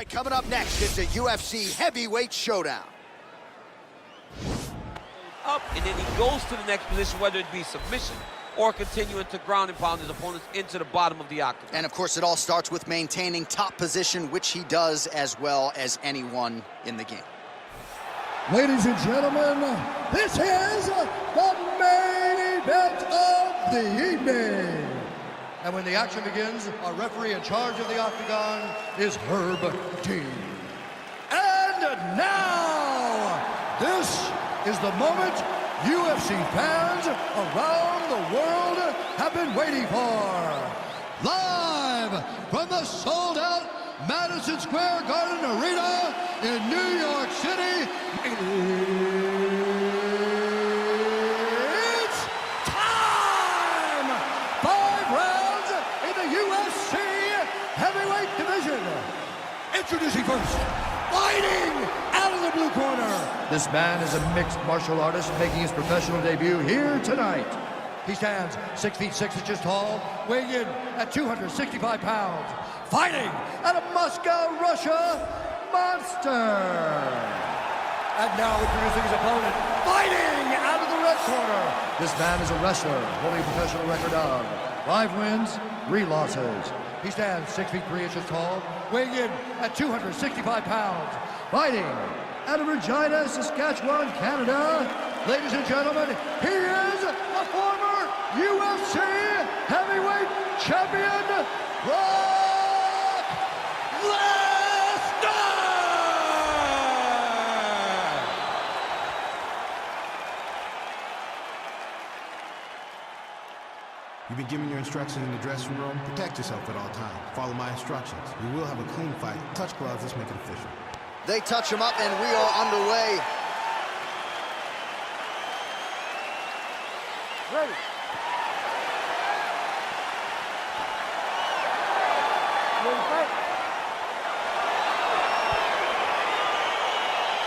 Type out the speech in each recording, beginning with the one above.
right, coming up next is the UFC heavyweight showdown. Up, and then he goes to the next position, whether it be submission or continuing to ground and pound his opponents into the bottom of the octagon. And of course, it all starts with maintaining top position, which he does as well as anyone in the game. Ladies and gentlemen, this is the main event of the evening. And when the action begins, our referee in charge of the octagon is Herb Dean. And now, this is the moment UFC fans around the world have been waiting for. Live from the sold-out Madison Square Garden Arena in New York City, it's time! 5 rounds in the UFC heavyweight division. Introducing first, fighting out of the blue corner. This man is a mixed martial artist making his professional debut here tonight. He stands 6 feet 6 inches tall, weighing in at 265 pounds. Fighting out of Moscow, Russia, Monster. And now introducing his opponent, fighting out of the red corner. This man is a wrestler, holding a professional record of 5 wins, 3 losses. He stands 6 feet 3 inches tall, weighing in at 265 pounds. Fighting out of Regina, Saskatchewan, Canada. Ladies and gentlemen, he is a former UFC heavyweight champion, Brock Lesnar! You've been given your instructions in the dressing room. Protect yourself at all times. Follow my instructions. We will have a clean fight. Touch gloves, let's make it official. They touch him up, and we are underway. Ready.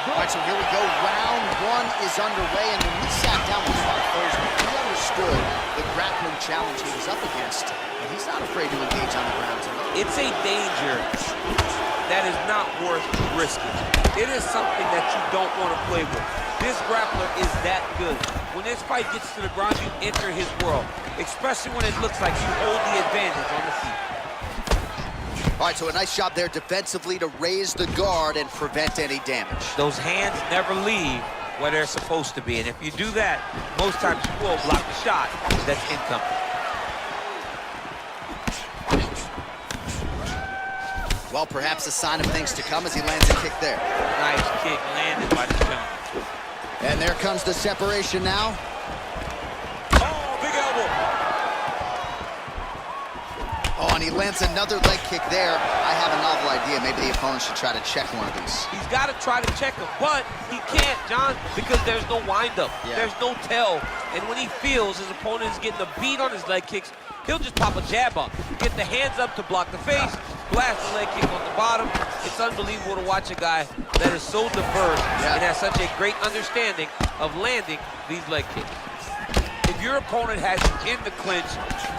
All right, so here we go. Round 1 is underway, and when we sat down with Mark Thursday, we understood the grappling challenge he was up against, and he's not afraid to engage on the ground tonight. It's a danger that is not worth risking. It is something that you don't want to play with. This grappler is that good. When this fight gets to the ground, you enter his world, especially when it looks like you hold the advantage on the feet. All right, so a nice job there defensively to raise the guard and prevent any damage. Those hands never leave where they're supposed to be, and if you do that, most times you will block the shot that's incoming. Well, perhaps a sign of things to come as he lands a kick there. Nice kick landed by the gentleman. And there comes the separation now. Oh, big elbow. Oh, and he lands another leg kick there. I have a novel idea. Maybe the opponent should try to check one of these. He's got to try to check him, but he can't, John, because there's no windup. Yeah. There's no tell. And when he feels his opponent is getting a beat on his leg kicks, he'll just pop a jab up, get the hands up to block the face, blast the leg kick on the bottom. It's unbelievable to watch a guy that is so diverse and has such a great understanding of landing these leg kicks. If your opponent has you in the clinch,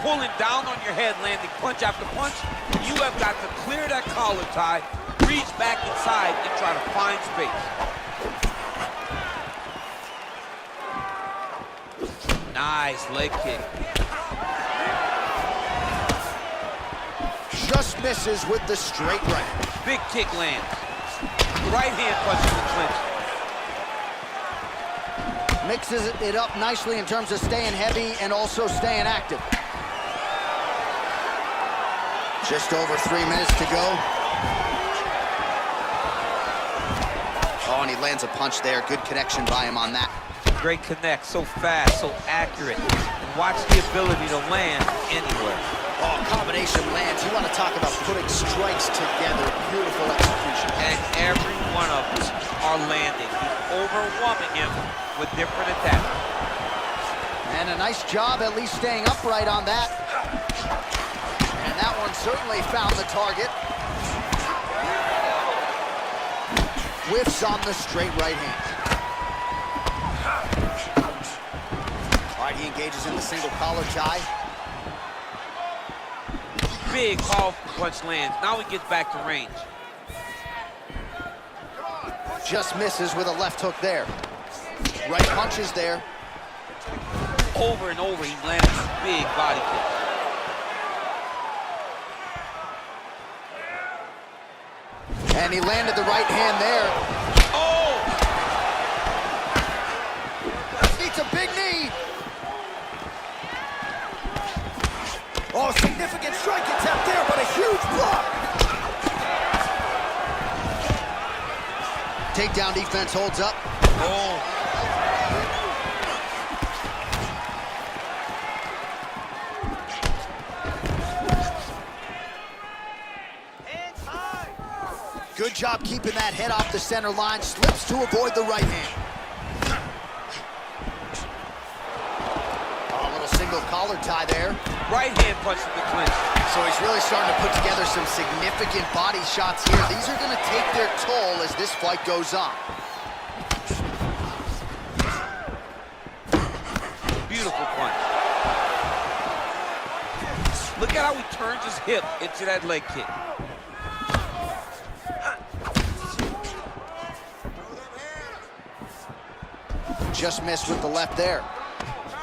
pulling down on your head, landing punch after punch, you have got to clear that collar tie, reach back inside, and try to find space. Nice leg kick. Just misses with the straight right. Big kick lands. Right hand punches the clinch. Mixes it up nicely in terms of staying heavy and also staying active. Just over 3 minutes to go. Oh, and he lands a punch there. Good connection by him on that. Great connect, so fast, so accurate. And watch the ability to land anywhere. Oh, combination lands. You want to talk about putting strikes together. Beautiful execution. And every one of them are landing. He's overwhelming him with different attacks. And a nice job at least staying upright on that. And that one certainly found the target. Whiffs on the straight right hand. All right, he engages in the single collar tie. Big, powerful punch lands. Now he gets back to range. Just misses with a left hook there. Right punches there. Over and over, he lands big body kick. And he landed the right hand there. Oh! Eats a big knee. Oh, significant strike attempt there, but a huge block. Takedown defense holds up. Oh. Good job keeping that head off the center line. Slips to avoid the right hand. Oh, a little single collar tie there. Right hand punch in the clinch. So he's really starting to put together some significant body shots here. These are going to take their toll as this fight goes on. Beautiful punch. Look at how he turns his hip into that leg kick. Just missed with the left there.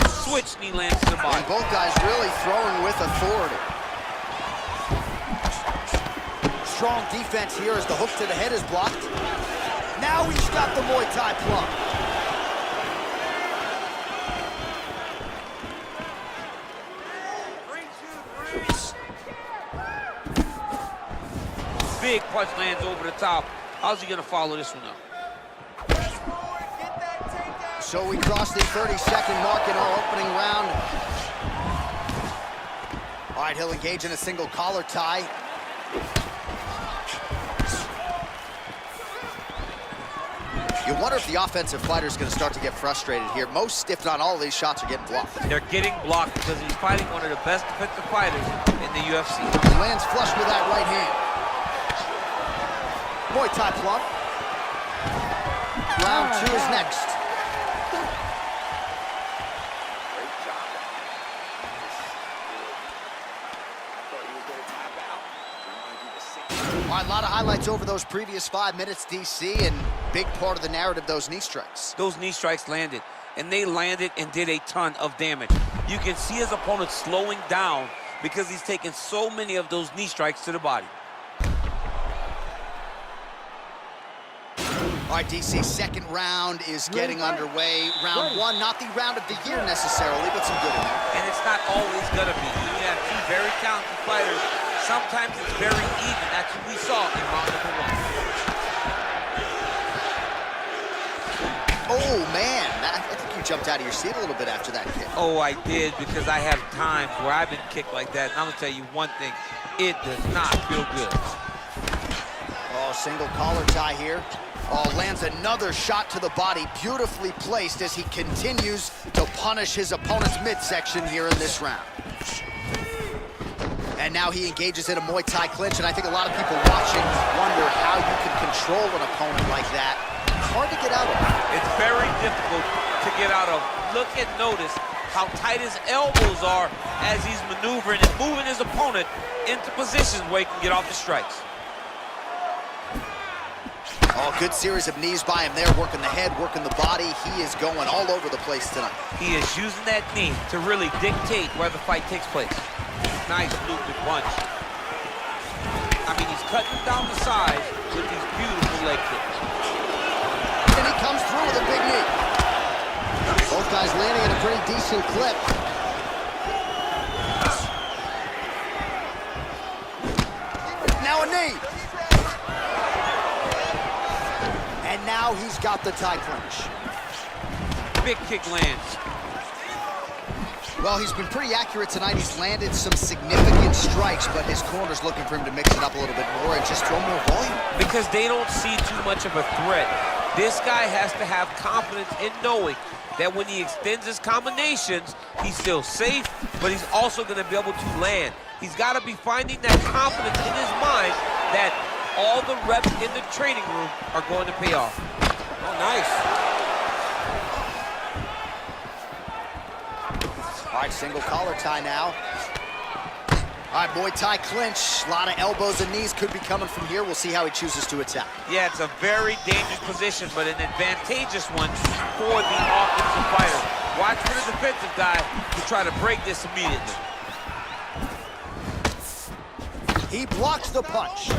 Switch knee lands to the body. And both guys really throwing with authority. Strong defense here as the hook to the head is blocked. Now he's got the Muay Thai plum. Big punch lands over the top. How's he gonna follow this one up? So we crossed the 30-second mark in our opening round. All right, he'll engage in a single collar tie. You wonder if the offensive fighter is going to start to get frustrated here. Most, if not all, of these shots are getting blocked. They're getting blocked because he's fighting one of the best defensive fighters in the UFC. He lands flush with that right hand. Muay Thai plum. Round 2 is next. All right, a lot of highlights over those previous 5 minutes, DC, and big part of the narrative, those knee strikes. Those knee strikes landed, and they landed and did a ton of damage. You can see his opponent slowing down because he's taken so many of those knee strikes to the body. All right, DC, second round is getting underway. Round 1, not the round of the year necessarily, but some good in there. And it's not always gonna be. When you have 2 very talented fighters, sometimes it's very even. That's what we saw in round number 1. Oh, man, I think you jumped out of your seat a little bit after that kick. Oh, I did, because I have times where I've been kicked like that. And I'm gonna tell you one thing, it does not feel good. Oh, single collar tie here. Oh, lands another shot to the body, beautifully placed as he continues to punish his opponent's midsection here in this round. And now he engages in a Muay Thai clinch, and I think a lot of people watching wonder how you can control an opponent like that. It's hard to get out of. It's very difficult to get out of. Look and notice how tight his elbows are as he's maneuvering and moving his opponent into positions where he can get off the strikes. Oh, good series of knees by him there, working the head, working the body. He is going all over the place tonight. He is using that knee to really dictate where the fight takes place. Nice looped punch. I mean, he's cutting down the sides with these beautiful leg kicks. And he comes through with a big knee. Both guys landing at a pretty decent clip. Now a knee. And now he's got the Thai clinch. Big kick lands. Well, he's been pretty accurate tonight. He's landed some significant strikes, but his corner's looking for him to mix it up a little bit more and just throw more volume. Because they don't see too much of a threat. This guy has to have confidence in knowing that when he extends his combinations, he's still safe, but he's also going to be able to land. He's got to be finding that confidence in his mind that all the reps in the training room are going to pay off. Oh, nice. All right, single collar tie now. All right, Muay Thai clinch. A lot of elbows and knees could be coming from here. We'll see how he chooses to attack. Yeah, it's a very dangerous position, but an advantageous one for the offensive fighter. Watch for the defensive guy to try to break this immediately. He blocks the punch.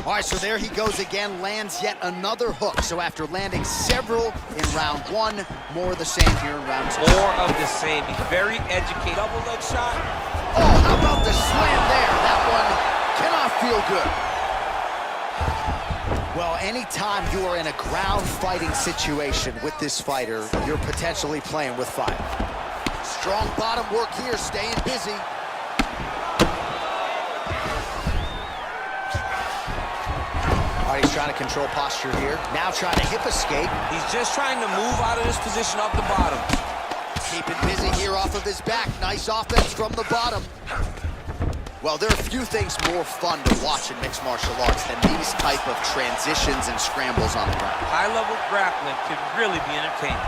All right, so there he goes again, lands yet another hook. So after landing several in round one, more of the same here in round two. More of the same. He's very educated. Double leg shot. Oh, how about the slam there? That one cannot feel good. Well, anytime you are in a ground fighting situation with this fighter, you're potentially playing with fire. Strong bottom work here, staying busy. All right, he's trying to control posture here. Now trying to hip escape. He's just trying to move out of this position off the bottom. Keeping busy here off of his back. Nice offense from the bottom. Well, there are few things more fun to watch in mixed martial arts than these type of transitions and scrambles on the ground. High-level grappling can really be entertaining.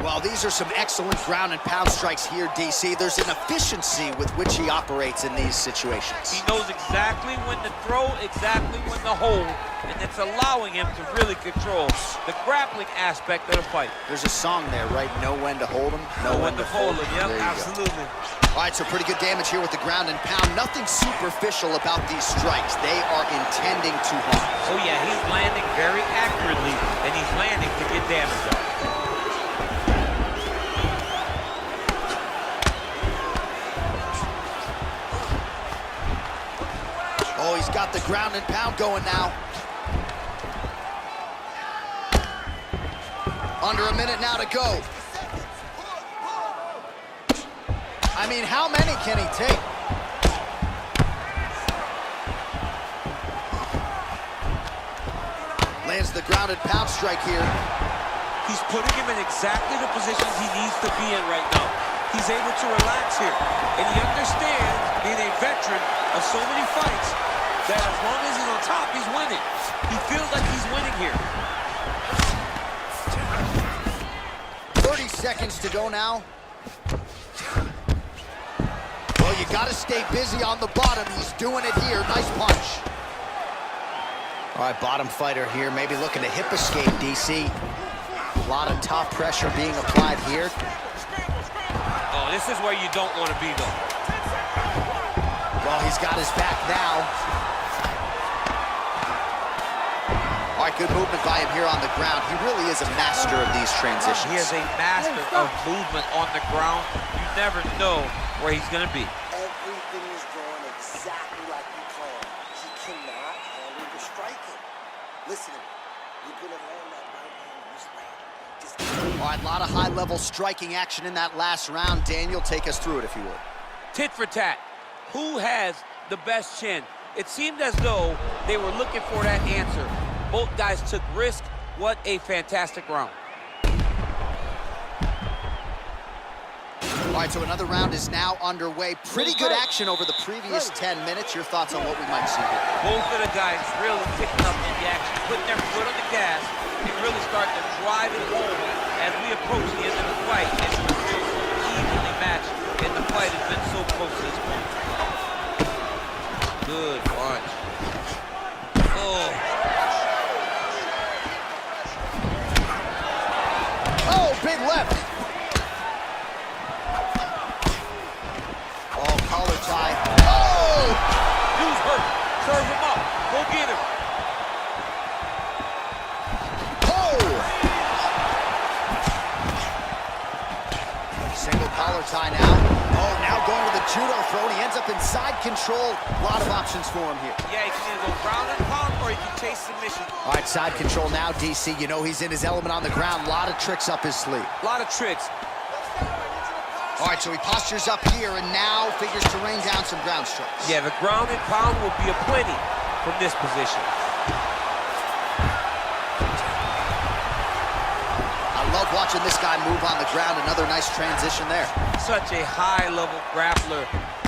Well, these are some excellent ground and pound strikes here, DC. There's an efficiency with which he operates in these situations. He knows exactly when to throw, exactly when to hold, and it's allowing him to really control the grappling aspect of the fight. There's a song there, right? Know when to hold him, know when to fold him. Yep, There you go. absolutely. All right, so pretty good damage here with the ground and pound. Nothing superficial about these strikes. They are intending to harm. So yeah, he's landing very accurately, and he's landing to get damage out. Oh, he's got the ground and pound going now. Under a minute now to go. I mean, how many can he take? Lands the ground and pound strike here. He's putting him in exactly the positions he needs to be in right now. He's able to relax here, and he understands, being a veteran of so many fights, that as long as he's on top, he's winning. He feels like he's winning here. 30 seconds to go now. Well, you gotta stay busy on the bottom. He's doing it here. Nice punch. All right, bottom fighter here, maybe looking to hip escape, DC. A lot of top pressure being applied here. Oh, this is where you don't want to be, though. Well, he's got his back now. All right, good movement by him here on the ground. He really is a master of these transitions. He is a master of movement on the ground. You never know where he's going to be. Everything is going exactly like you planned. He cannot handle the striking. Listen to me. You're going to land that right hand this way. Just All right, a lot of high-level striking action in that last round. Daniel, take us through it if you would. Tit for tat. Who has the best chin? It seemed as though they were looking for that answer. Both guys took risk. What a fantastic round. All right, so another round is now underway. Pretty good action over the previous 10 minutes. Your thoughts on what we might see here? Both of the guys really picking up in the action, putting their foot on the gas, and really starting to drive it home as we approach the end of the fight. It's been so evenly matched, and the fight has been so close to this point. Good punch. Oh. Oh, big left. Oh, collar tie. Oh! Dude's hurt. Serve him up. Go get him. Oh! Single collar tie now. Oh, now going to the judo throw, and he ends up in side control. A lot of options for him here. Yeah, he can either go ground and pound or he can chase submission. All right, side control now, DC. You know he's in his element on the ground. A lot of tricks up his sleeve. A lot of tricks. All right, so he postures up here and now figures to rain down some ground strikes. Yeah, the ground and pound will be aplenty from this position. I love watching this guy move on the ground. Another nice transition there. Such a high-level grappler.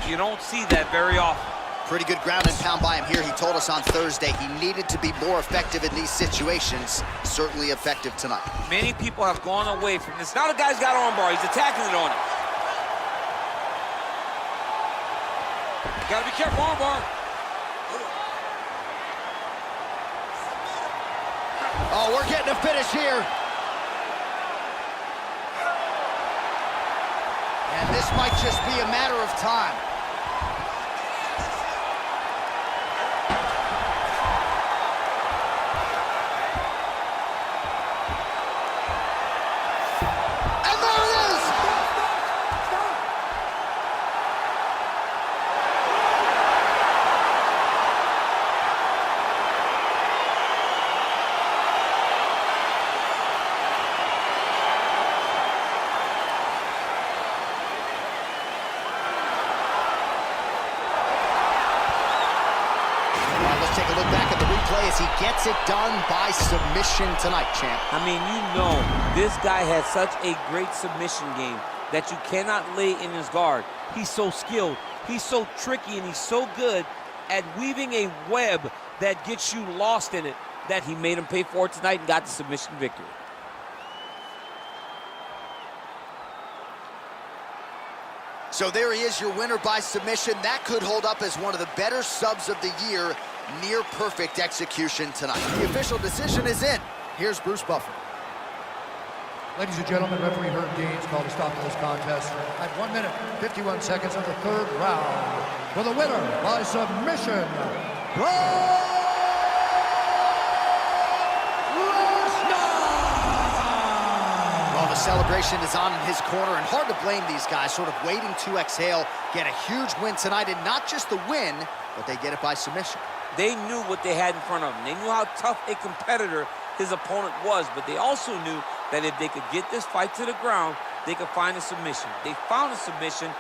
You don't see that very often. Pretty good ground and pound by him here. He told us on Thursday he needed to be more effective in these situations. Certainly effective tonight. Many people have gone away from this. Now the guy's got armbar. He's attacking it on him. Gotta be careful, armbar. Oh, we're getting a finish here. And this might just be a matter of time. And there it is! Let's take a look back at the replay as he gets it done by submission tonight, champ. I mean, you know, this guy has such a great submission game that you cannot lay in his guard. He's so skilled, he's so tricky, and he's so good at weaving a web that gets you lost in it that he made him pay for it tonight and got the submission victory. So there he is, your winner by submission. That could hold up as one of the better subs of the year. Near perfect execution tonight. The official decision is in. Here's Bruce Buffer. Ladies and gentlemen, referee Herb Dean's called a stop to this contest at 1 minute, 51 seconds of the third round. For the winner by submission, Lesnar! Well, the celebration is on in his corner, and hard to blame these guys, sort of waiting to exhale, get a huge win tonight, and not just the win, but they get it by submission. They knew what they had in front of them. They knew how tough a competitor his opponent was, but they also knew that if they could get this fight to the ground, they could find a submission. They found a submission,